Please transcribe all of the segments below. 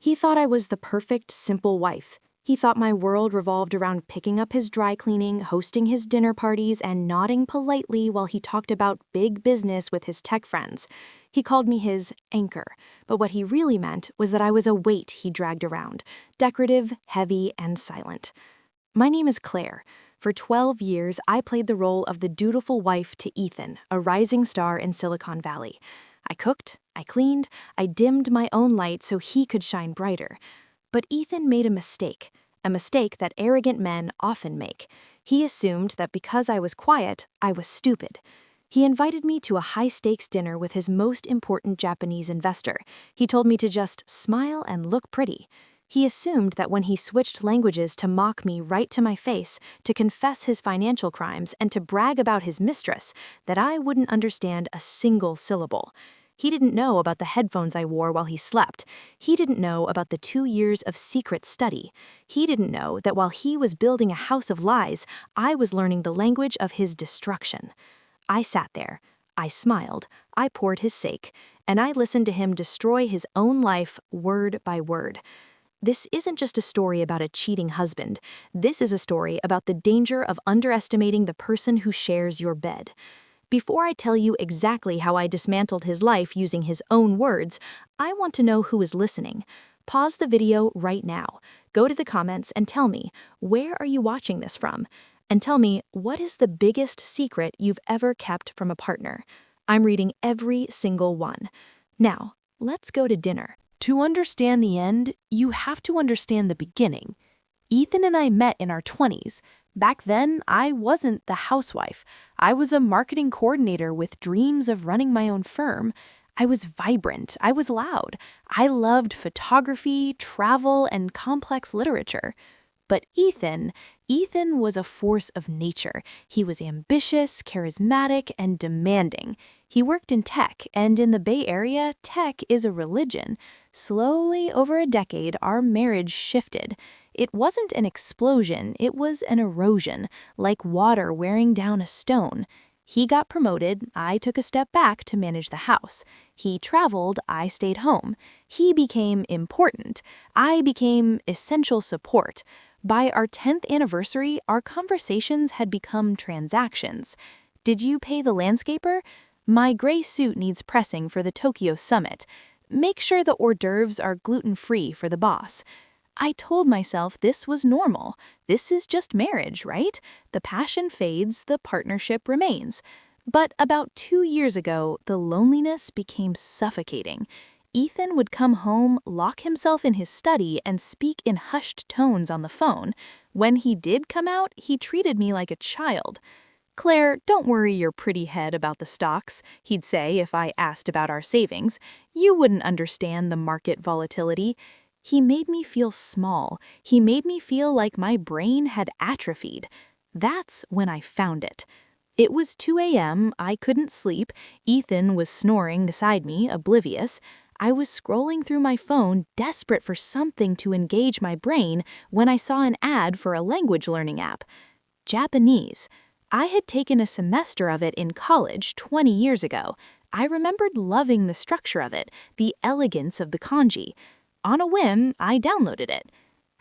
He thought I was the perfect, simple wife. He thought my world revolved around picking up his dry cleaning, hosting his dinner parties, and nodding politely while he talked about big business with his tech friends. He called me his anchor, but what he really meant was that I was a weight he dragged around, decorative, heavy, and silent. My name is Claire. For 12 years, I played the role of the dutiful wife to Ethan, a rising star in Silicon Valley. I cooked, I cleaned, I dimmed my own light so he could shine brighter. But Ethan made a mistake that arrogant men often make. He assumed that because I was quiet, I was stupid. He invited me to a high-stakes dinner with his most important Japanese investor. He told me to just smile and look pretty. He assumed that when he switched languages to mock me right to my face, to confess his financial crimes, and to brag about his mistress, that I wouldn't understand a single syllable. He didn't know about the headphones I wore while he slept. He didn't know about the 2 years of secret study. He didn't know that while he was building a house of lies, I was learning the language of his destruction. I sat there. I smiled. I poured his sake. And I listened to him destroy his own life word by word. This isn't just a story about a cheating husband. This is a story about the danger of underestimating the person who shares your bed. Before I tell you exactly how I dismantled his life using his own words, I want to know who is listening. Pause the video right now. Go to the comments and tell me, where are you watching this from? And tell me, what is the biggest secret you've ever kept from a partner? I'm reading every single one. Now, let's go to dinner. To understand the end, you have to understand the beginning. Ethan and I met in our 20s. Back then, I wasn't the housewife. I was a marketing coordinator with dreams of running my own firm. I was vibrant. I was loud. I loved photography, travel, and complex literature. But Ethan was a force of nature. He was ambitious, charismatic, and demanding. He worked in tech, and in the Bay Area, tech is a religion. Slowly, over a decade, our marriage shifted. It wasn't an explosion, it was an erosion, like water wearing down a stone. He got promoted, I took a step back to manage the house. He traveled, I stayed home. He became important. I became essential support. By our 10th anniversary, our conversations had become transactions. Did you pay the landscaper? My gray suit needs pressing for the Tokyo summit. Make sure the hors d'oeuvres are gluten-free for the boss. I told myself this was normal. This is just marriage, right? The passion fades, the partnership remains. But about 2 years ago, the loneliness became suffocating. Ethan would come home, lock himself in his study, and speak in hushed tones on the phone. When he did come out, he treated me like a child. "Claire, don't worry your pretty head about the stocks," he'd say if I asked about our savings. "You wouldn't understand the market volatility." He made me feel small. He made me feel like my brain had atrophied. That's when I found it. It was 2 a.m., I couldn't sleep. Ethan was snoring beside me, oblivious. I was scrolling through my phone, desperate for something to engage my brain, when I saw an ad for a language learning app. Japanese. I had taken a semester of it in college 20 years ago. I remembered loving the structure of it, the elegance of the kanji. On a whim, I downloaded it.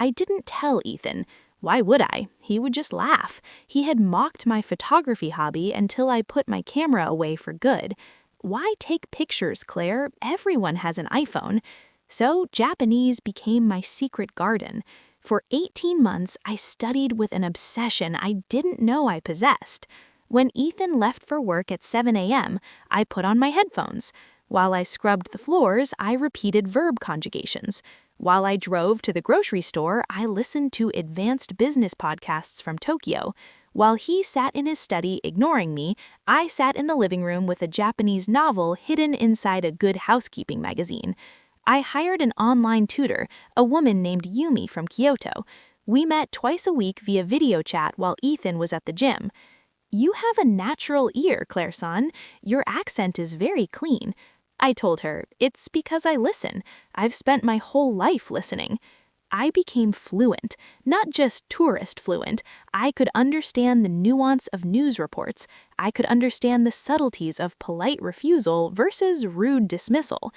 I didn't tell Ethan. Why would I? He would just laugh. He had mocked my photography hobby until I put my camera away for good. Why take pictures, Claire? Everyone has an iPhone. So Japanese became my secret garden. For 18 months, I studied with an obsession I didn't know I possessed. When Ethan left for work at 7 a.m., I put on my headphones. While I scrubbed the floors, I repeated verb conjugations. While I drove to the grocery store, I listened to advanced business podcasts from Tokyo. While he sat in his study ignoring me, I sat in the living room with a Japanese novel hidden inside a Good Housekeeping magazine. I hired an online tutor, a woman named Yumi from Kyoto. We met twice a week via video chat while Ethan was at the gym. "You have a natural ear, Claire-san. Your accent is very clean." I told her, "It's because I listen. I've spent my whole life listening." I became fluent, not just tourist fluent. I could understand the nuance of news reports. I could understand the subtleties of polite refusal versus rude dismissal.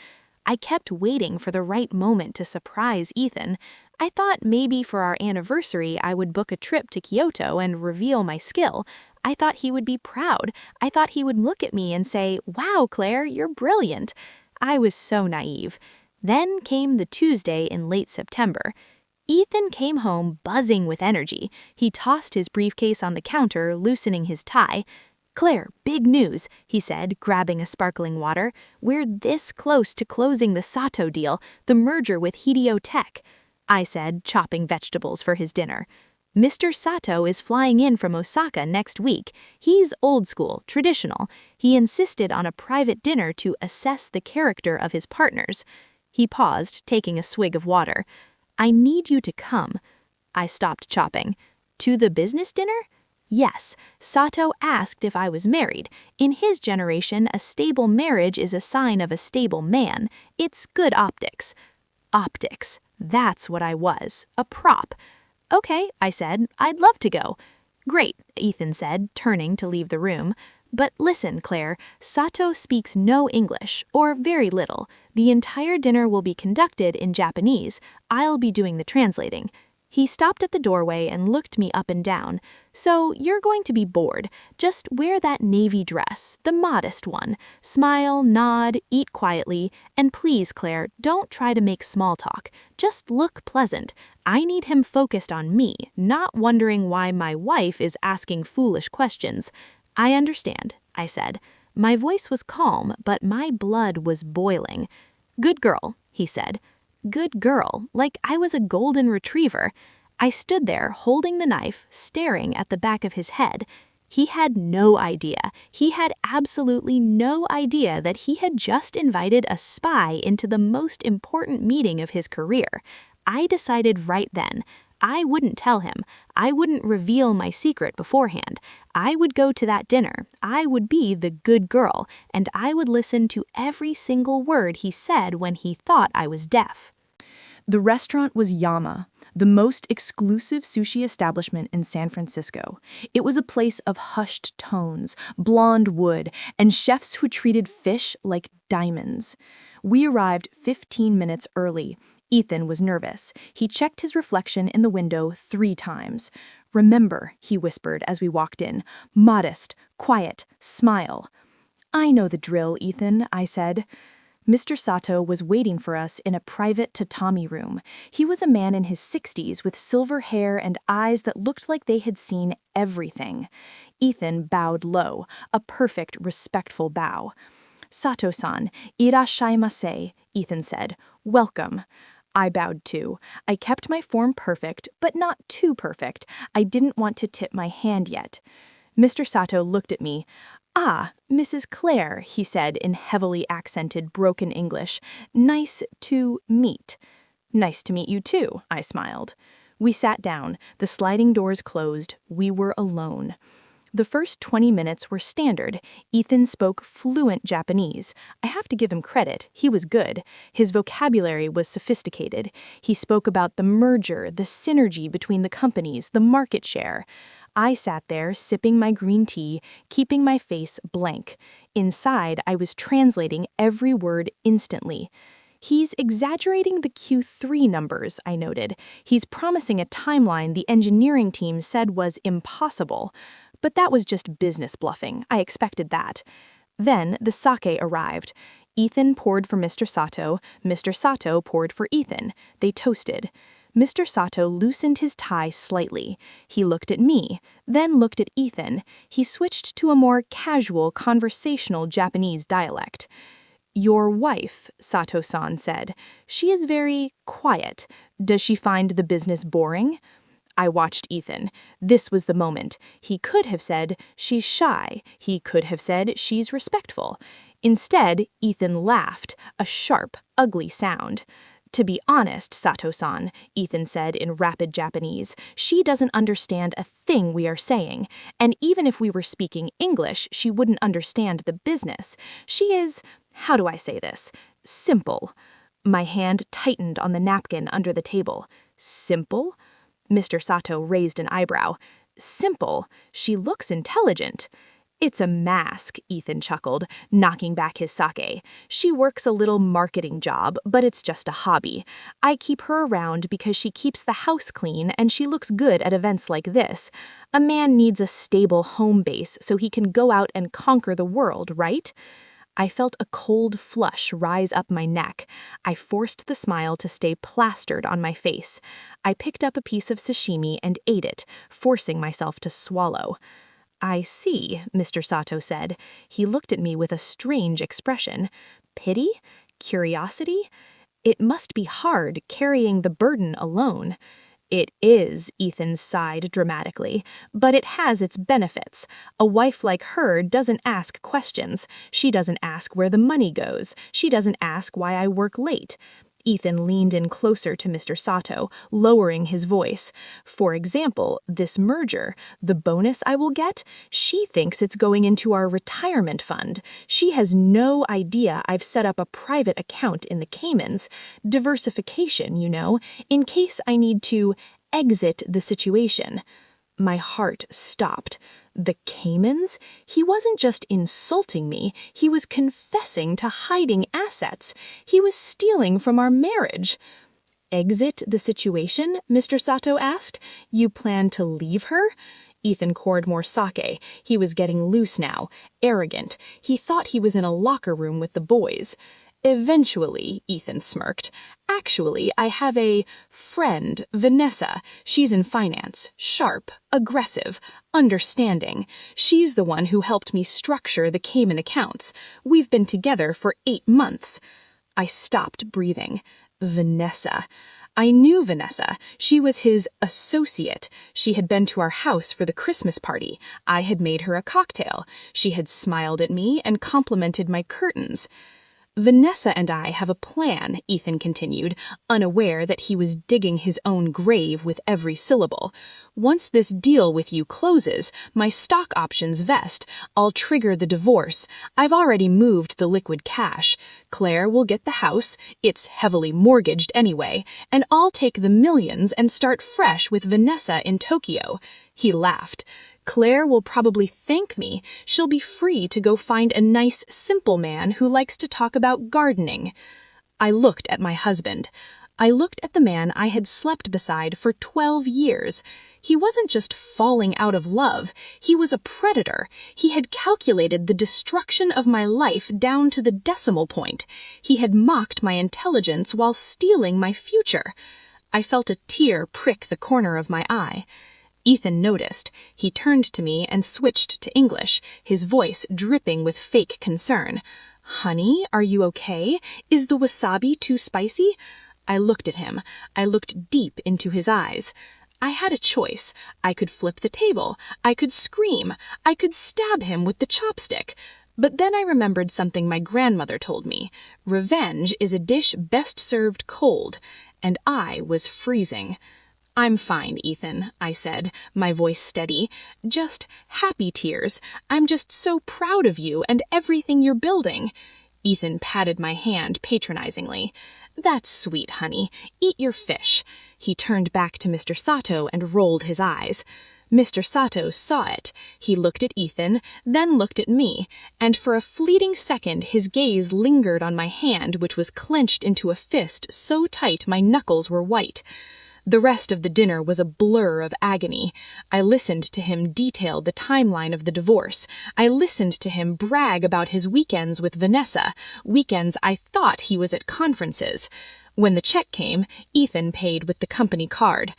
I kept waiting for the right moment to surprise Ethan. I thought maybe for our anniversary I would book a trip to Kyoto and reveal my skill. I thought he would be proud. I thought he would look at me and say, "Wow, Claire, you're brilliant." I was so naive. Then came the Tuesday in late September. Ethan came home buzzing with energy. He tossed his briefcase on the counter, loosening his tie. "Claire, big news," he said, grabbing a sparkling water. "We're this close to closing the Sato deal, the merger with Hideo Tech." I said, chopping vegetables for his dinner. "Mr. Sato is flying in from Osaka next week. He's old school, traditional. He insisted on a private dinner to assess the character of his partners." He paused, taking a swig of water. "I need you to come." I stopped chopping. "To the business dinner?" "Yes. Sato asked if I was married. In his generation, a stable marriage is a sign of a stable man. It's good optics." Optics. That's what I was. A prop. "Okay," I said. "I'd love to go." "Great," Ethan said, turning to leave the room. "But listen, Claire, Sato speaks no English, or very little. The entire dinner will be conducted in Japanese. I'll be doing the translating." He stopped at the doorway and looked me up and down. "So you're going to be bored. Just wear that navy dress, the modest one. Smile, nod, eat quietly, and please, Claire, don't try to make small talk. Just look pleasant. I need him focused on me, not wondering why my wife is asking foolish questions." "I understand," I said. My voice was calm, but my blood was boiling. "Good girl," he said. Good girl, like I was a golden retriever. I stood there holding the knife, staring at the back of his head. He had no idea. He had absolutely no idea that he had just invited a spy into the most important meeting of his career. I decided right then. I wouldn't tell him. I wouldn't reveal my secret beforehand. I would go to that dinner. I would be the good girl, and I would listen to every single word he said when he thought I was deaf. The restaurant was Yama, the most exclusive sushi establishment in San Francisco. It was a place of hushed tones, blonde wood, and chefs who treated fish like diamonds. We arrived 15 minutes early. Ethan was nervous. He checked his reflection in the window 3 times. "Remember," he whispered as we walked in, "modest, quiet, smile." "I know the drill, Ethan," I said. Mr. Sato was waiting for us in a private tatami room. He was a man in his 60s with silver hair and eyes that looked like they had seen everything. Ethan bowed low, a perfect, respectful bow. "Sato-san, irashaimase," Ethan said. "Welcome." I bowed too. I kept my form perfect, but not too perfect. I didn't want to tip my hand yet. Mr. Sato looked at me. "Ah, Mrs. Claire," he said in heavily accented, broken English. "Nice to meet." "Nice to meet you too," I smiled. We sat down. The sliding doors closed. We were alone. The first 20 minutes were standard. Ethan spoke fluent Japanese. I have to give him credit. He was good. His vocabulary was sophisticated. He spoke about the merger, the synergy between the companies, the market share. I sat there sipping my green tea, keeping my face blank. Inside, I was translating every word instantly. "He's exaggerating the Q3 numbers," I noted. "He's promising a timeline the engineering team said was impossible." But that was just business bluffing. I expected that. Then the sake arrived. Ethan poured for Mr. Sato. Mr. Sato poured for Ethan. They toasted. Mr. Sato loosened his tie slightly. He looked at me, then looked at Ethan. He switched to a more casual, conversational Japanese dialect. "Your wife," Sato-san said. "She is very quiet. Does she find the business boring?" I watched Ethan. This was the moment. He could have said, "She's shy." He could have said, "She's respectful." Instead, Ethan laughed, a sharp, ugly sound. "To be honest, Sato-san," Ethan said in rapid Japanese, "she doesn't understand a thing we are saying. And even if we were speaking English, she wouldn't understand the business. She is, how do I say this? Simple." My hand tightened on the napkin under the table. "Simple?" Mr. Sato raised an eyebrow. "Simple. She looks intelligent." It's a mask, Ethan chuckled, knocking back his sake. She works a little marketing job, but it's just a hobby. I keep her around because she keeps the house clean and she looks good at events like this. A man needs a stable home base so he can go out and conquer the world, right? I felt a cold flush rise up my neck. I forced the smile to stay plastered on my face. I picked up a piece of sashimi and ate it, forcing myself to swallow. I see, Mr. Sato said. He looked at me with a strange expression. Pity? Curiosity? It must be hard carrying the burden alone. It is, Ethan sighed dramatically, but it has its benefits. A wife like her doesn't ask questions. She doesn't ask where the money goes. She doesn't ask why I work late. Ethan leaned in closer to Mr. Sato, lowering his voice. For example, this merger, the bonus I will get, she thinks it's going into our retirement fund. She has no idea I've set up a private account in the Caymans. Diversification, you know, in case I need to exit the situation. My heart stopped. The Caymans? He wasn't just insulting me, he was confessing to hiding assets. He was stealing from our marriage. Exit the situation? Mr. Sato asked. You plan to leave her? Ethan poured more sake. He was getting loose now, arrogant. He thought he was in a locker room with the boys. Eventually, Ethan smirked. Actually, I have a friend, Vanessa. She's in finance, sharp, aggressive, understanding. She's the one who helped me structure the Cayman accounts. We've been together for 8 months. I stopped breathing. Vanessa. I knew Vanessa. She was his associate. She had been to our house for the Christmas party. I had made her a cocktail. She had smiled at me and complimented my curtains. Vanessa and I have a plan, Ethan continued, unaware that he was digging his own grave with every syllable. Once this deal with you closes, my stock options vest. I'll trigger the divorce. I've already moved the liquid cash. Claire will get the house. It's heavily mortgaged anyway. And I'll take the millions and start fresh with Vanessa in Tokyo. He laughed. Claire will probably thank me. She'll be free to go find a nice, simple man who likes to talk about gardening. I looked at my husband. I looked at the man I had slept beside for 12 years. He wasn't just falling out of love. He was a predator. He had calculated the destruction of my life down to the decimal point. He had mocked my intelligence while stealing my future. I felt a tear prick the corner of my eye. Ethan noticed. He turned to me and switched to English, his voice dripping with fake concern. Honey, are you okay? Is the wasabi too spicy? I looked at him. I looked deep into his eyes. I had a choice. I could flip the table. I could scream. I could stab him with the chopstick. But then I remembered something my grandmother told me. Revenge is a dish best served cold. And I was freezing. I'm fine, Ethan, I said, my voice steady. Just happy tears. I'm just so proud of you and everything you're building. Ethan patted my hand patronizingly. That's sweet, honey. Eat your fish. He turned back to Mr. Sato and rolled his eyes. Mr. Sato saw it. He looked at Ethan, then looked at me, and for a fleeting second his gaze lingered on my hand, which was clenched into a fist so tight my knuckles were white. The rest of the dinner was a blur of agony. I listened to him detail the timeline of the divorce. I listened to him brag about his weekends with Vanessa, weekends I thought he was at conferences. When the check came, Ethan paid with the company card.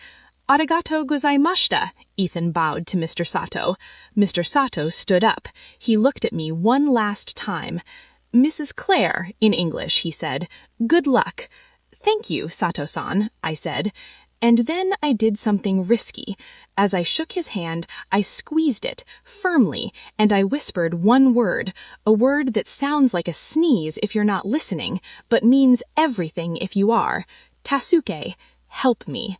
Arigato gozaimashita, Ethan bowed to Mr. Sato. Mr. Sato stood up. He looked at me one last time. Mrs. Claire, in English, he said. Good luck. Thank you, Sato-san, I said. And then I did something risky. As I shook his hand, I squeezed it, firmly, and I whispered one word, a word that sounds like a sneeze if you're not listening, but means everything if you are. Tasuke, help me.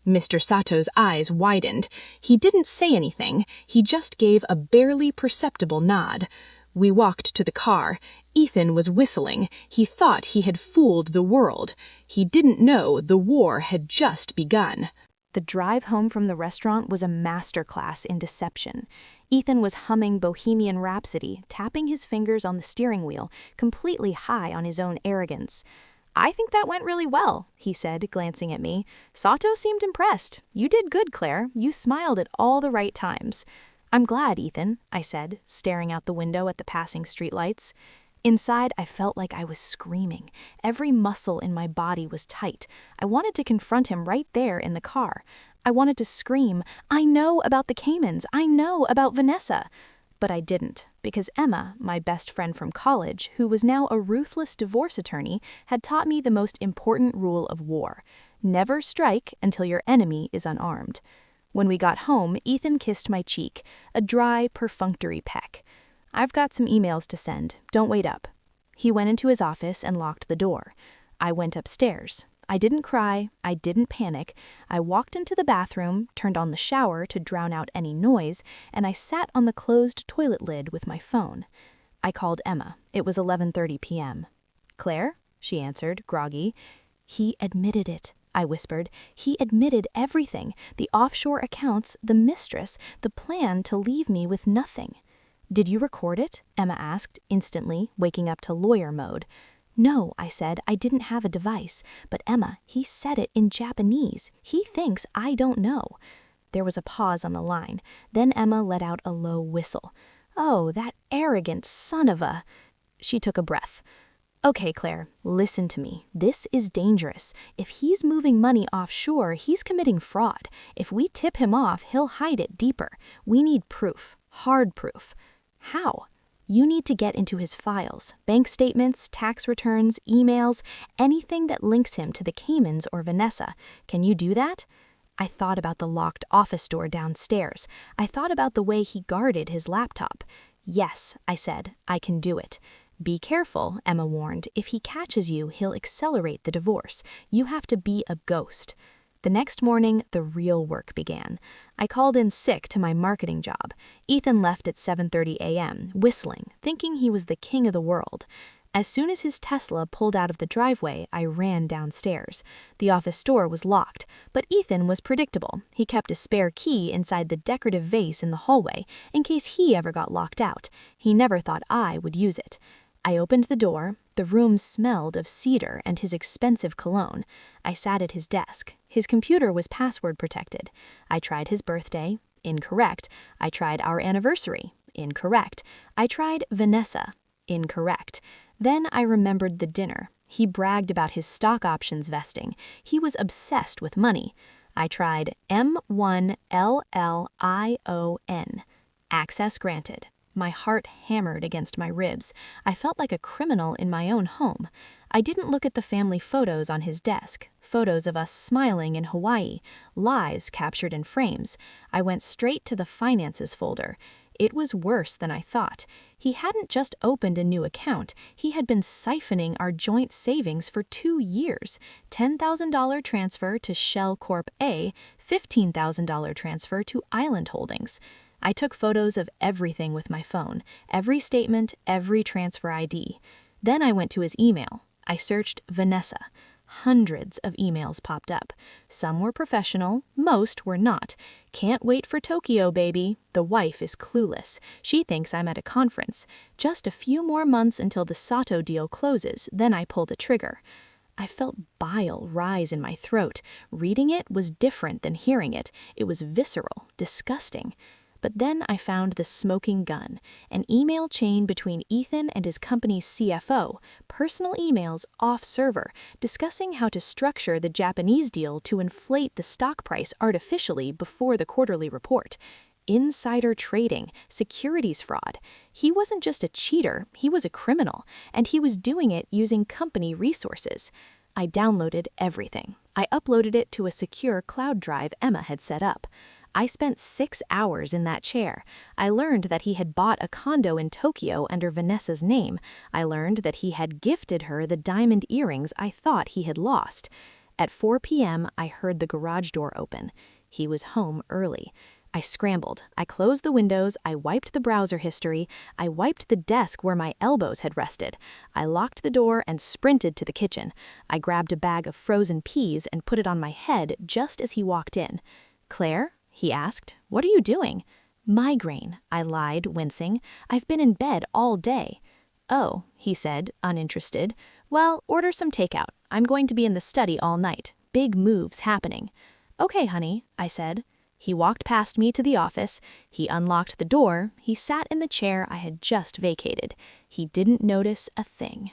Mr. Sato's eyes widened. He didn't say anything, he just gave a barely perceptible nod. We walked to the car. Ethan was whistling. He thought he had fooled the world. He didn't know the war had just begun. The drive home from the restaurant was a masterclass in deception. Ethan was humming Bohemian Rhapsody, tapping his fingers on the steering wheel, completely high on his own arrogance. "I think that went really well," he said, glancing at me. "Sato seemed impressed. You did good, Claire. You smiled at all the right times." "I'm glad, Ethan," I said, staring out the window at the passing streetlights. Inside, I felt like I was screaming. Every muscle in my body was tight. I wanted to confront him right there in the car. I wanted to scream, "I know about the Caymans. I know about Vanessa." But I didn't, because Emma, my best friend from college, who was now a ruthless divorce attorney, had taught me the most important rule of war: never strike until your enemy is unarmed. When we got home, Ethan kissed my cheek, a dry, perfunctory peck. "I've got some emails to send. Don't wait up." He went into his office and locked the door. I went upstairs. I didn't cry. I didn't panic. I walked into the bathroom, turned on the shower to drown out any noise, and I sat on the closed toilet lid with my phone. I called Emma. It was 11:30 p.m. "Claire?" she answered, groggy. "He admitted it," I whispered. "He admitted everything. The offshore accounts, the mistress, the plan to leave me with nothing." "Did you record it?" Emma asked, instantly, waking up to lawyer mode. "No," I said, "I didn't have a device. But Emma, he said it in Japanese. He thinks I don't know." There was a pause on the line. Then Emma let out a low whistle. "Oh, that arrogant son of a—" She took a breath. "Okay, Claire, listen to me. This is dangerous. If he's moving money offshore, he's committing fraud. If we tip him off, he'll hide it deeper. We need proof, hard proof." "How?" "You need to get into his files, bank statements, tax returns, emails, anything that links him to the Caymans or Vanessa. Can you do that?" I thought about the locked office door downstairs. I thought about the way he guarded his laptop. "Yes," I said, "I can do it." "Be careful," Emma warned. "If he catches you, he'll accelerate the divorce. You have to be a ghost." The next morning, the real work began. I called in sick to my marketing job. Ethan left at 7:30 a.m., whistling, thinking he was the king of the world. As soon as his Tesla pulled out of the driveway, I ran downstairs. The office door was locked, but Ethan was predictable. He kept a spare key inside the decorative vase in the hallway, in case he ever got locked out. He never thought I would use it. I opened the door. The room smelled of cedar and his expensive cologne. I sat at his desk. His computer was password protected. I tried his birthday. Incorrect. I tried our anniversary. Incorrect. I tried Vanessa. Incorrect. Then I remembered the dinner. He bragged about his stock options vesting. He was obsessed with money. I tried M1LLION. Access granted. My heart hammered against my ribs. I felt like a criminal in my own home. I didn't look at the family photos on his desk, photos of us smiling in Hawaii, lies captured in frames. I went straight to the finances folder. It was worse than I thought. He hadn't just opened a new account. He had been siphoning our joint savings for 2 years. $10,000 transfer to Shell Corp A, $15,000 transfer to Island Holdings. I took photos of everything with my phone, every statement, every transfer ID. Then I went to his email. I searched Vanessa. Hundreds of emails popped up. Some were professional, most were not. "Can't wait for Tokyo, baby. The wife is clueless. She thinks I'm at a conference. Just a few more months until the Sato deal closes, then I pull the trigger." I felt bile rise in my throat. Reading it was different than hearing it. It was visceral, disgusting. But then I found the smoking gun, an email chain between Ethan and his company's CFO, personal emails off server, discussing how to structure the Japanese deal to inflate the stock price artificially before the quarterly report. Insider trading, securities fraud. He wasn't just a cheater, he was a criminal, and he was doing it using company resources. I downloaded everything. I uploaded it to a secure cloud drive Emma had set up. I spent 6 hours in that chair. I learned that he had bought a condo in Tokyo under Vanessa's name. I learned that he had gifted her the diamond earrings I thought he had lost. At 4 p.m., I heard the garage door open. He was home early. I scrambled. I closed the windows. I wiped the browser history. I wiped the desk where my elbows had rested. I locked the door and sprinted to the kitchen. I grabbed a bag of frozen peas and put it on my head just as he walked in. "Claire?" he asked. "What are you doing?" "Migraine," I lied, wincing. "I've been in bed all day." "Oh," he said, uninterested. "Well, order some takeout. I'm going to be in the study all night. Big moves happening." "Okay, honey," I said. He walked past me to the office. He unlocked the door. He sat in the chair I had just vacated. He didn't notice a thing.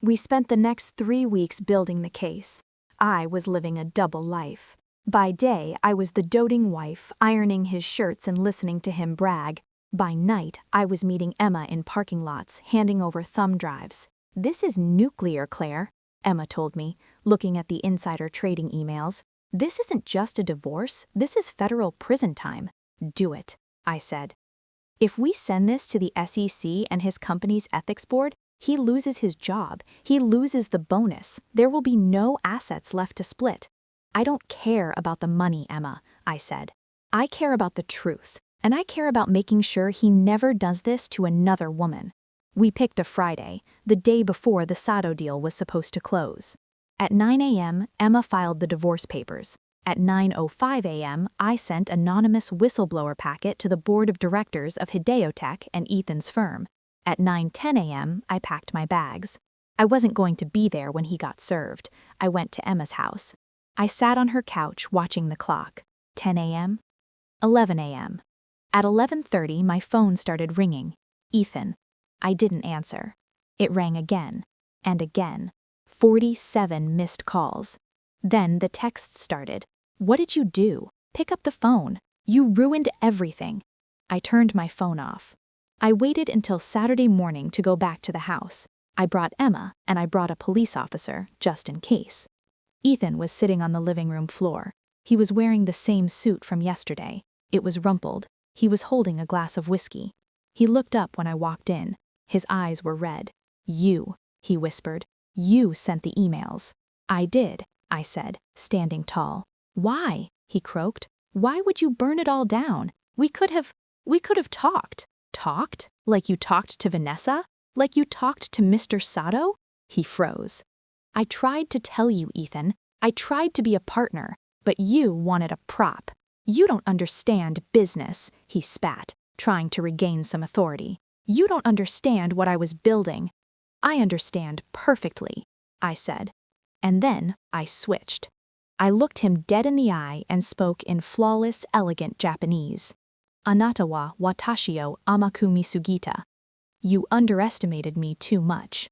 We spent the next 3 weeks building the case. I was living a double life. By day, I was the doting wife, ironing his shirts and listening to him brag. By night, I was meeting Emma in parking lots, handing over thumb drives. "This is nuclear, Claire," Emma told me, looking at the insider trading emails. "This isn't just a divorce, this is federal prison time." "Do it," I said. "If we send this to the SEC and his company's ethics board, he loses his job, he loses the bonus, there will be no assets left to split." "I don't care about the money, Emma," I said. "I care about the truth, and I care about making sure he never does this to another woman." We picked a Friday, the day before the Sato deal was supposed to close. At 9 a.m., Emma filed the divorce papers. At 9:05 a.m., I sent anonymous whistleblower packet to the board of directors of Hideo Tech and Ethan's firm. At 9:10 a.m., I packed my bags. I wasn't going to be there when he got served. I went to Emma's house. I sat on her couch watching the clock. 10 a.m., 11 a.m. At 11:30, my phone started ringing. "Ethan." I didn't answer. It rang again, and again. 47 missed calls. Then the texts started. "What did you do? Pick up the phone. You ruined everything." I turned my phone off. I waited until Saturday morning to go back to the house. I brought Emma, and I brought a police officer, just in case. Ethan was sitting on the living room floor. He was wearing the same suit from yesterday. It was rumpled. He was holding a glass of whiskey. He looked up when I walked in. His eyes were red. "You," he whispered. "You sent the emails." "I did," I said, standing tall. "Why?" he croaked. "Why would you burn it all down? We could have talked." "Talked? Like you talked to Vanessa? Like you talked to Mr. Sato?" He froze. "I tried to tell you, Ethan. I tried to be a partner, but you wanted a prop. You don't understand business," he spat, trying to regain some authority. "You don't understand what I was building." "I understand perfectly," I said. And then I switched. I looked him dead in the eye and spoke in flawless, elegant Japanese. "Anata wa watashi o amaku misugita." You underestimated me too much.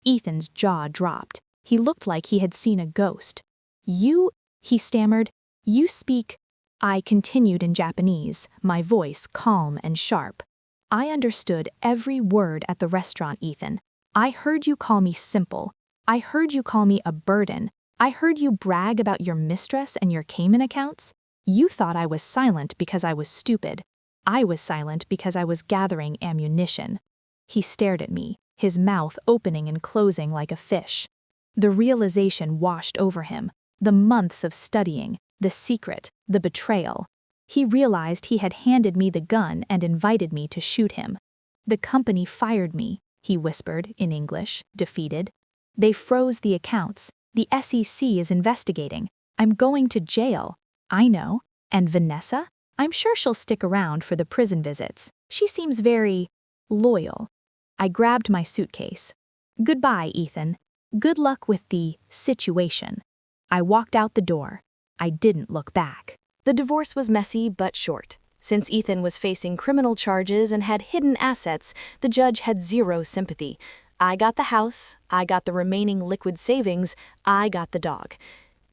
Ethan's jaw dropped. He looked like he had seen a ghost. "You," he stammered, "you speak—" I continued in Japanese, my voice calm and sharp. "I understood every word at the restaurant, Ethan. I heard you call me simple. I heard you call me a burden. I heard you brag about your mistress and your Cayman accounts. You thought I was silent because I was stupid. I was silent because I was gathering ammunition." He stared at me, his mouth opening and closing like a fish. The realization washed over him. The months of studying, the secret, the betrayal. He realized he had handed me the gun and invited me to shoot him. "The company fired me," he whispered in English, defeated. "They froze the accounts. The SEC is investigating. I'm going to jail." "I know. And Vanessa? I'm sure she'll stick around for the prison visits. She seems very loyal." I grabbed my suitcase. "Goodbye, Ethan. Good luck with the situation." I walked out the door. I didn't look back. The divorce was messy but short. Since Ethan was facing criminal charges and had hidden assets, the judge had zero sympathy. I got the house, I got the remaining liquid savings, I got the dog.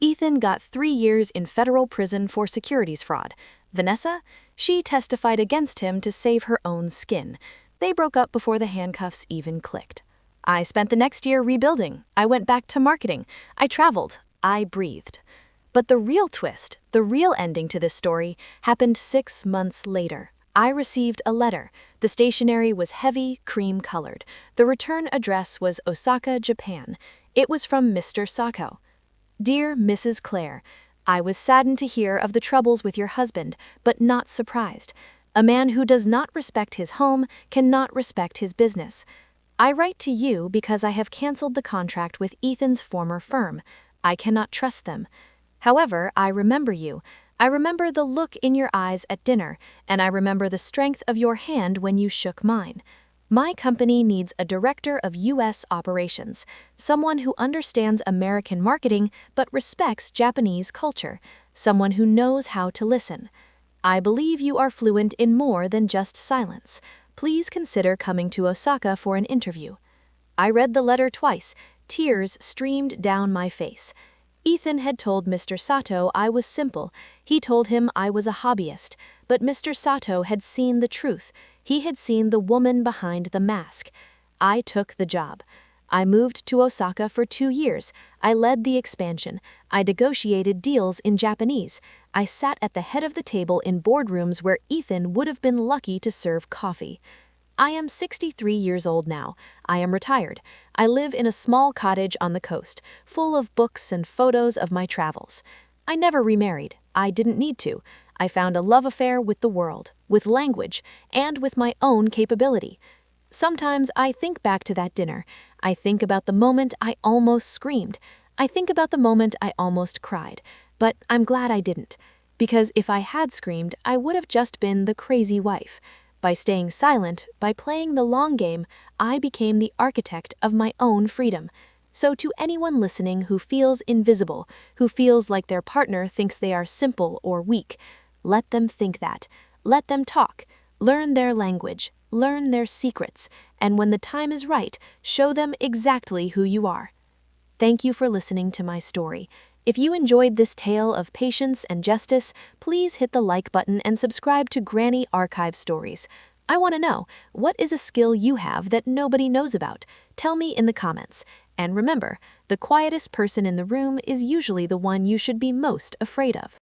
Ethan got 3 years in federal prison for securities fraud. Vanessa? She testified against him to save her own skin. They broke up before the handcuffs even clicked. I spent the next year rebuilding. I went back to marketing. I traveled. I breathed. But the real twist, the real ending to this story, happened 6 months later. I received a letter. The stationery was heavy, cream-colored. The return address was Osaka, Japan. It was from Mr. Sako. "Dear Mrs. Claire, I was saddened to hear of the troubles with your husband, but not surprised. A man who does not respect his home cannot respect his business. I write to you because I have canceled the contract with Ethan's former firm. I cannot trust them. However, I remember you. I remember the look in your eyes at dinner, and I remember the strength of your hand when you shook mine. My company needs a director of U.S. operations, someone who understands American marketing but respects Japanese culture, someone who knows how to listen. I believe you are fluent in more than just silence. Please consider coming to Osaka for an interview. I read the letter twice. Tears streamed down my face. Ethan had told Mr. Sato I was simple. He told him I was a hobbyist. But Mr. Sato had seen the truth. He had seen the woman behind the mask. I took the job. I moved to Osaka for 2 years. I led the expansion. I negotiated deals in Japanese. I sat at the head of the table in boardrooms where Ethan would have been lucky to serve coffee. I am 63 years old now. I am retired. I live in a small cottage on the coast, full of books and photos of my travels. I never remarried. I didn't need to. I found a love affair with the world, with language, and with my own capability. Sometimes I think back to that dinner. I think about the moment I almost screamed. I think about the moment I almost cried. But I'm glad I didn't. Because if I had screamed, I would have just been the crazy wife. By staying silent, by playing the long game, I became the architect of my own freedom. So to anyone listening who feels invisible, who feels like their partner thinks they are simple or weak, let them think that. Let them talk. Learn their language. Learn their secrets. And when the time is right, show them exactly who you are. Thank you for listening to my story. If you enjoyed this tale of patience and justice, please hit the like button and subscribe to Granny Archive Stories. I want to know, what is a skill you have that nobody knows about? Tell me in the comments. And remember, the quietest person in the room is usually the one you should be most afraid of.